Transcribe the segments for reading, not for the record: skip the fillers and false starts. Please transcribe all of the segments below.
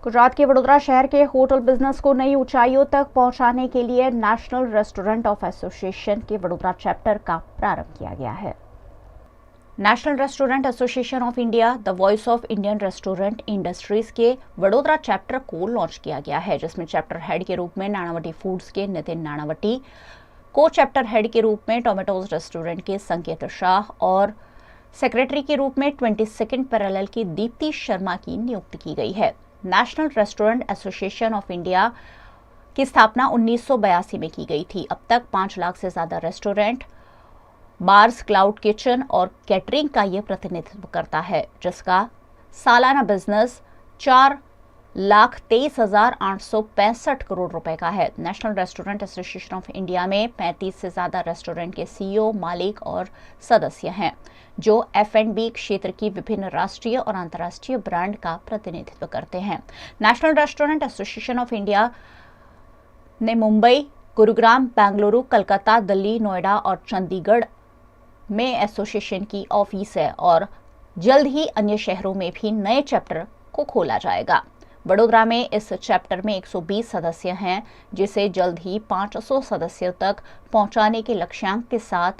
गुजरात के वडोदरा शहर के होटल बिजनेस को नई ऊंचाइयों तक पहुंचाने के लिए नेशनल रेस्टोरेंट ऑफ एसोसिएशन के वडोदरा चैप्टर का प्रारंभ किया गया है। National restaurant association of India the voice of Indian restaurant industries के वडोदरा चैप्टर को लॉन्च किया गया है, जिसमें चैप्टर हेड के रूप में नानावटी फूड्स के नितिन नानावटी, को चैप्टर हेड के रूप में टोमेटोज रेस्टोरेंट के संकेत शाह और सेक्रेटरी के रूप में 22nd पैरेलल की दीप्ति शर्मा की नियुक्ति की गई है। National restaurant association of India की स्थापना 1982 में की गई थी। अब तक 5 लाख से ज्यादा रेस्टोरेंट, बार्स, क्लाउड किचन और कैटरिंग का ये प्रतिनिधित्व करता है, जिसका सालाना बिजनेस 4,23,865 करोड़ रुपए का है। National restaurant association of India में 35 से ज्यादा रेस्टोरेंट के सीईओ, मालिक और सदस्य हैं, जो F&B क्षेत्र की विभिन्न राष्ट्रीय और अंतर्राष्ट्रीय ब्रांड का प्रतिनिधित्व करते हैं। National restaurant association of India ने मुंबई, गुरुग्राम, बेंगलुरु, कलकत्ता, दिल्ली, नोएडा और चंडीगढ़ में एसोसिएशन की ऑफिस है और जल्द ही अन्य शहरों में भी नए चैप्टर को खोला जाएगा। वडोदरा में इस चैप्टर में 120 सदस्य हैं, जिसे जल्द ही 500 सदस्यों तक पहुंचाने के लक्ष्यांक के साथ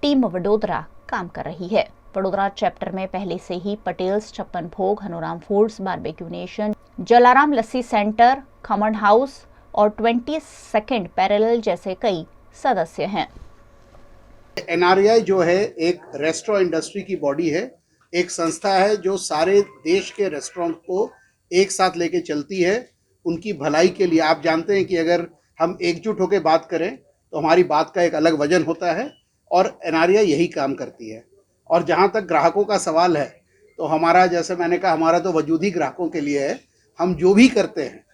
टीम वडोदरा काम कर रही है। वडोदरा चैप्टर में पहले से ही पटेल्स, छप्पन भोग, हनुराम फूड्स, बारबेक्यू नेशन, जलाराम लस्सी सेंटर, खमन हाउस और 22nd पैरेलल जैसे कई सदस्य हैं। NREI जो है एक रेस्टोरेंट इंडस्ट्री की बॉडी है, एक संस्था है जो सारे देश के रेस्टोरेंट को एक साथ लेके चलती है उनकी भलाई के लिए। आप जानते हैं कि अगर हम एकजुट होकर बात करें तो हमारी बात का एक अलग वजन होता है और NREI यही काम करती है। और जहाँ तक ग्राहकों का सवाल है तो हमारा, जैसे मैंने कहा, हमारा तो वजूद ही ग्राहकों के लिए है। हम जो भी करते हैं,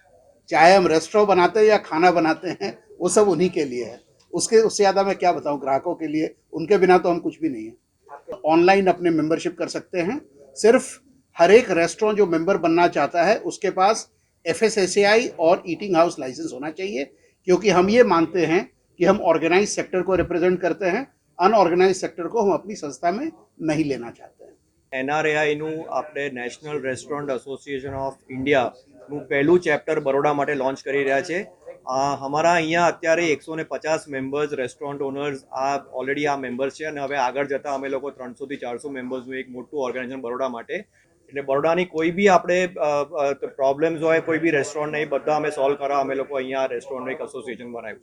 चाहे हम रेस्टोरेंट बनाते हैं या खाना बनाते हैं, वो सब उन्हीं के लिए है। उससे ज़्यादा मैं क्या बताऊं, ग्राहकों के लिए, उनके बिना तो हम कुछ भी नहीं है। ऑनलाइन अपने मेंबरशिप कर सकते हैं। सिर्फ हर एक रेस्टोरेंट जो मेंबर बनना चाहता है उसके पास FSSAI और ईटिंग हाउस लाइसेंस होना चाहिए, क्योंकि हम ये मानते हैं कि हम ऑर्गेनाइज सेक्टर को रिप्रेजेंट करते हैं, अनऑर्गेनाइज सेक्टर को हम अपनी संस्था में नहीं लेना चाहते हैं। NRAI નું આપણે નેશનલ રેસ્ટોરન્ટ એસોસિએશન ઓફ ઇન્ડિયાનું પહેલું ચેપ્ટર બરોડા માટે લોન્ચ કરી રહ્યા છે। અમારા અહીંયા અત્યારે 150 મેમ્બર્સ, રેસ્ટોરન્ટ ઓનર્સ ઓલરેડી આ મેમ્બર્સ છે અને હવે આગળ જતાં અમે લોકો 300 થી 400 મેમ્બર્સનું એક મોટું ઓર્ગેનાઇઝેશન બરોડા માટે, એટલે બરોડાની કોઈ બી આપણે પ્રોબ્લેમ્સ હોય, કોઈ બી રેસ્ટોરન્ટ નહીં, બધા અમે સોલ્વ કરવા અમે લોકો અહીંયા રેસ્ટોરન્ટનું એક એસોસિએશન બનાવ્યું છે।